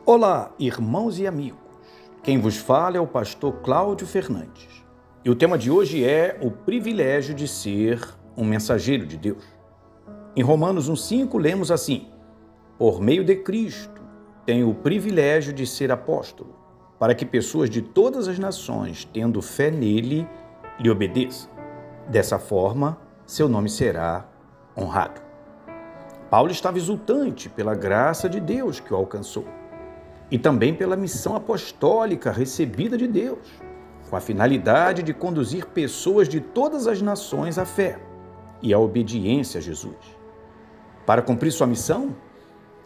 Olá, irmãos e amigos. Quem vos fala é o pastor Cláudio Fernandes. E o tema de hoje é o privilégio de ser um mensageiro de Deus. Em Romanos 1,5 lemos assim: por meio de Cristo, tenho o privilégio de ser apóstolo, para que pessoas de todas as nações, tendo fé nele, lhe obedeçam. Dessa forma, seu nome será honrado. Paulo estava exultante pela graça de Deus que o alcançou e também pela missão apostólica recebida de Deus, com a finalidade de conduzir pessoas de todas as nações à fé e à obediência a Jesus. Para cumprir sua missão,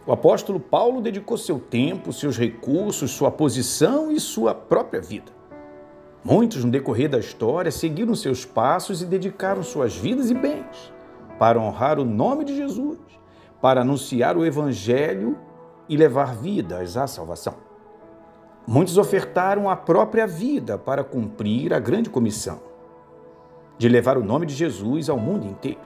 o apóstolo Paulo dedicou seu tempo, seus recursos, sua posição e sua própria vida. Muitos, no decorrer da história, seguiram seus passos e dedicaram suas vidas e bens para honrar o nome de Jesus, para anunciar o Evangelho e levar vidas à salvação. Muitos ofertaram a própria vida para cumprir a grande comissão de levar o nome de Jesus ao mundo inteiro.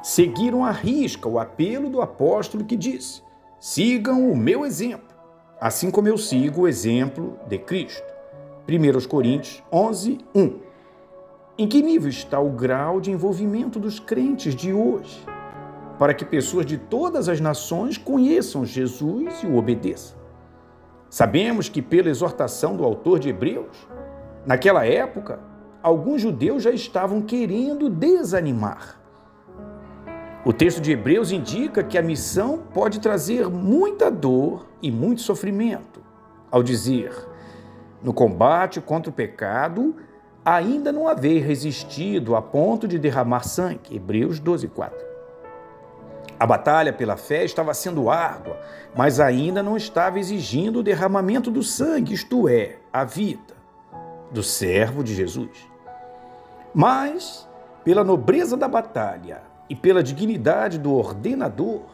Seguiram à risca o apelo do apóstolo que disse: sigam o meu exemplo, assim como eu sigo o exemplo de Cristo. 1 Coríntios 11:1. Em que nível está o grau de envolvimento dos crentes de hoje, para que pessoas de todas as nações conheçam Jesus e o obedeçam? Sabemos que, pela exortação do autor de Hebreus, naquela época, alguns judeus já estavam querendo desanimar. O texto de Hebreus indica que a missão pode trazer muita dor e muito sofrimento, ao dizer: no combate contra o pecado, ainda não haver resistido a ponto de derramar sangue. Hebreus 12:4. A batalha pela fé estava sendo árdua, mas ainda não estava exigindo o derramamento do sangue, isto é, a vida do servo de Jesus. Mas, pela nobreza da batalha e pela dignidade do ordenador,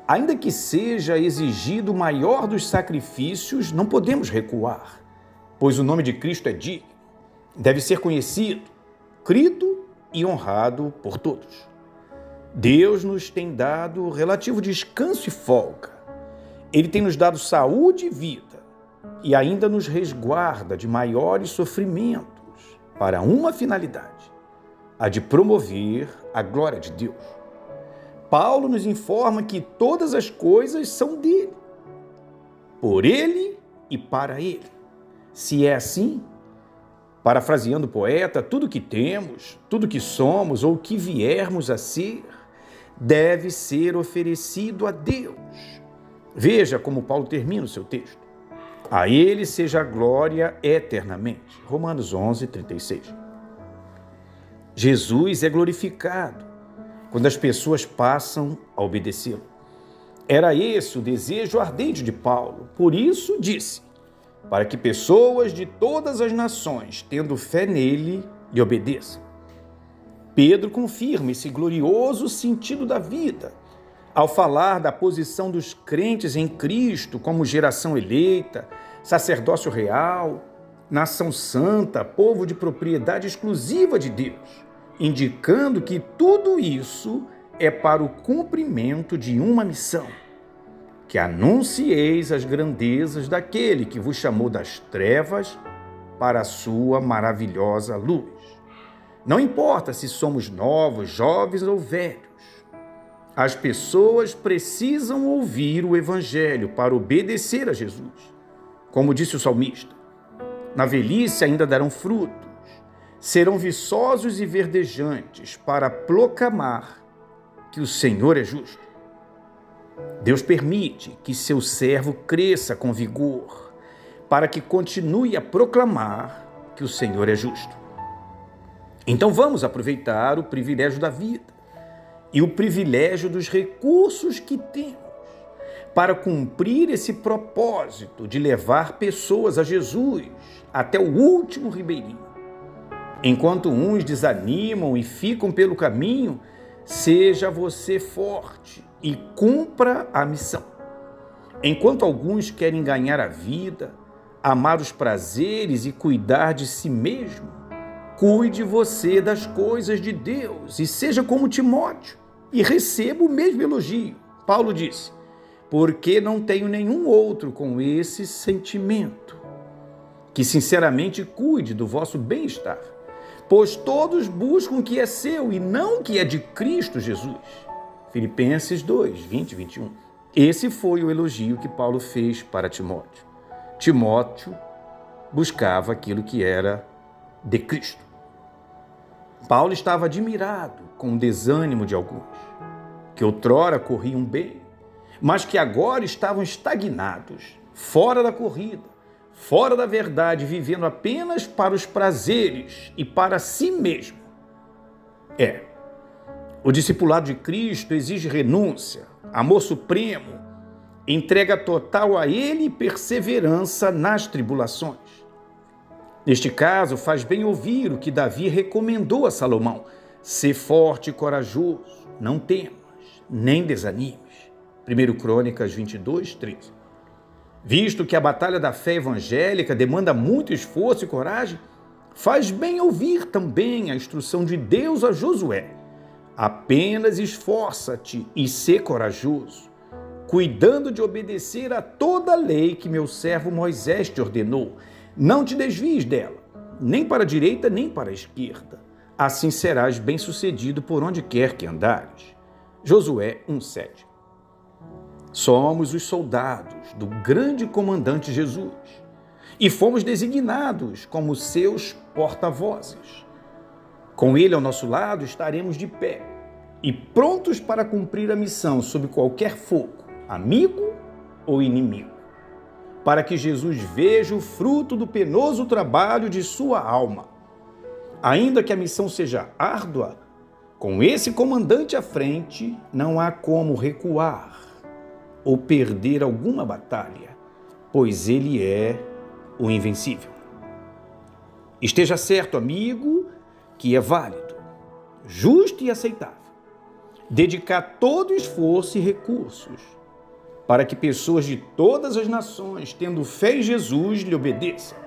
ainda que seja exigido o maior dos sacrifícios, não podemos recuar, pois o nome de Cristo é digno, deve ser conhecido, crido e honrado por todos. Deus nos tem dado relativo descanso e folga. Ele tem nos dado saúde e vida e ainda nos resguarda de maiores sofrimentos para uma finalidade: a de promover a glória de Deus. Paulo nos informa que todas as coisas são dele, por ele e para ele. Se é assim, parafraseando o poeta, tudo que temos, tudo que somos ou que viermos a ser, deve ser oferecido a Deus. Veja como Paulo termina o seu texto: a ele seja a glória eternamente. Romanos 11:36. Jesus é glorificado quando as pessoas passam a obedecê-lo. Era esse o desejo ardente de Paulo. Por isso disse: para que pessoas de todas as nações, tendo fé nele, lhe obedeçam. Pedro confirma esse glorioso sentido da vida ao falar da posição dos crentes em Cristo como geração eleita, sacerdócio real, nação santa, povo de propriedade exclusiva de Deus, indicando que tudo isso é para o cumprimento de uma missão: que anuncieis as grandezas daquele que vos chamou das trevas para a sua maravilhosa luz. Não importa se somos novos, jovens ou velhos, as pessoas precisam ouvir o Evangelho para obedecer a Jesus. Como disse o salmista: na velhice ainda darão frutos, serão viçosos e verdejantes para proclamar que o Senhor é justo. Deus permite que seu servo cresça com vigor, para que continue a proclamar que o Senhor é justo. Então vamos aproveitar o privilégio da vida e o privilégio dos recursos que temos para cumprir esse propósito de levar pessoas a Jesus até o último ribeirinho. Enquanto uns desanimam e ficam pelo caminho, seja você forte e cumpra a missão. Enquanto alguns querem ganhar a vida, amar os prazeres e cuidar de si mesmo, cuide você das coisas de Deus e seja como Timóteo e receba o mesmo elogio. Paulo disse: porque não tenho nenhum outro com esse sentimento, que sinceramente cuide do vosso bem-estar, pois todos buscam o que é seu e não o que é de Cristo Jesus. Filipenses 2, 20 e 21. Esse foi o elogio que Paulo fez para Timóteo. Timóteo buscava aquilo que era de Cristo. Paulo estava admirado com o desânimo de alguns, que outrora corriam bem, mas que agora estavam estagnados, fora da corrida, fora da verdade, vivendo apenas para os prazeres e para si mesmo. O discipulado de Cristo exige renúncia, amor supremo, entrega total a Ele e perseverança nas tribulações. Neste caso, faz bem ouvir o que Davi recomendou a Salomão: sê forte e corajoso, não temas, nem desanimes. 1 Crônicas 22, 13. Visto que a batalha da fé evangélica demanda muito esforço e coragem, faz bem ouvir também a instrução de Deus a Josué: apenas esforça-te e sê corajoso, cuidando de obedecer a toda a lei que meu servo Moisés te ordenou. Não te desvies dela, nem para a direita, nem para a esquerda. Assim serás bem-sucedido por onde quer que andares. Josué 1,7. Somos os soldados do grande comandante Jesus e fomos designados como seus porta-vozes. Com ele ao nosso lado, estaremos de pé e prontos para cumprir a missão sob qualquer fogo, amigo ou inimigo, para que Jesus veja o fruto do penoso trabalho de sua alma. Ainda que a missão seja árdua, com esse comandante à frente, não há como recuar ou perder alguma batalha, pois ele é o invencível. Esteja certo, amigo, que é válido, justo e aceitável dedicar todo esforço e recursos para que pessoas de todas as nações, tendo fé em Jesus, lhe obedeçam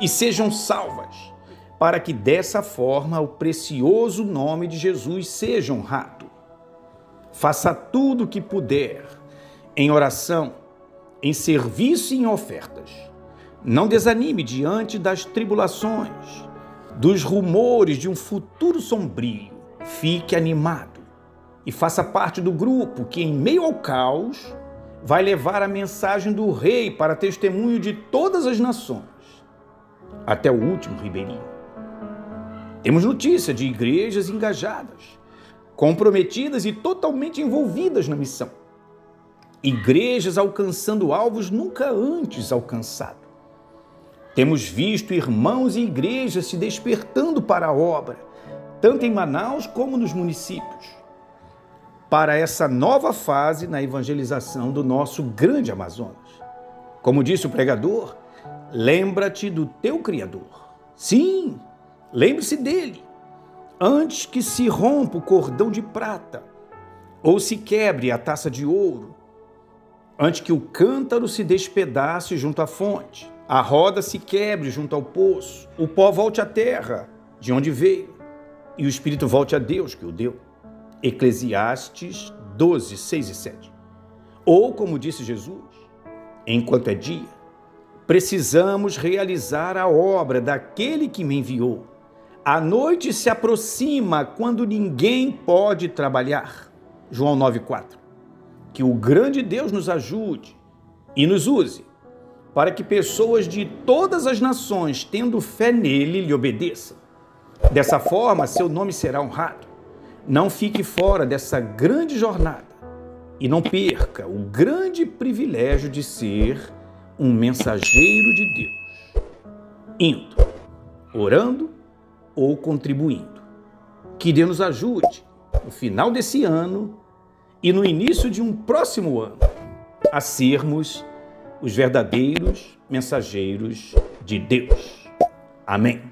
e sejam salvas, para que dessa forma o precioso nome de Jesus seja honrado. Faça tudo o que puder, em oração, em serviço e em ofertas. Não desanime diante das tribulações, dos rumores de um futuro sombrio. Fique animado e faça parte do grupo que, em meio ao caos, vai levar a mensagem do Rei para testemunho de todas as nações, até o último ribeirinho. Temos notícia de igrejas engajadas, comprometidas e totalmente envolvidas na missão. Igrejas alcançando alvos nunca antes alcançados. Temos visto irmãos e igrejas se despertando para a obra, tanto em Manaus como nos municípios, para essa nova fase na evangelização do nosso grande Amazonas. Como disse o pregador, lembra-te do teu Criador. Sim, lembre-se dele, antes que se rompa o cordão de prata, ou se quebre a taça de ouro, antes que o cântaro se despedace junto à fonte, a roda se quebre junto ao poço, o pó volte à terra, de onde veio, e o Espírito volte a Deus que o deu. Eclesiastes 12, 6 e 7. Ou, como disse Jesus, enquanto é dia, precisamos realizar a obra daquele que me enviou. A noite se aproxima quando ninguém pode trabalhar. João 9,4. Que o grande Deus nos ajude e nos use para que pessoas de todas as nações, tendo fé nele, lhe obedeçam. Dessa forma, seu nome será honrado. Não fique fora dessa grande jornada e não perca o grande privilégio de ser um mensageiro de Deus, indo, orando ou contribuindo. Que Deus nos ajude no final desse ano e no início de um próximo ano a sermos os verdadeiros mensageiros de Deus. Amém.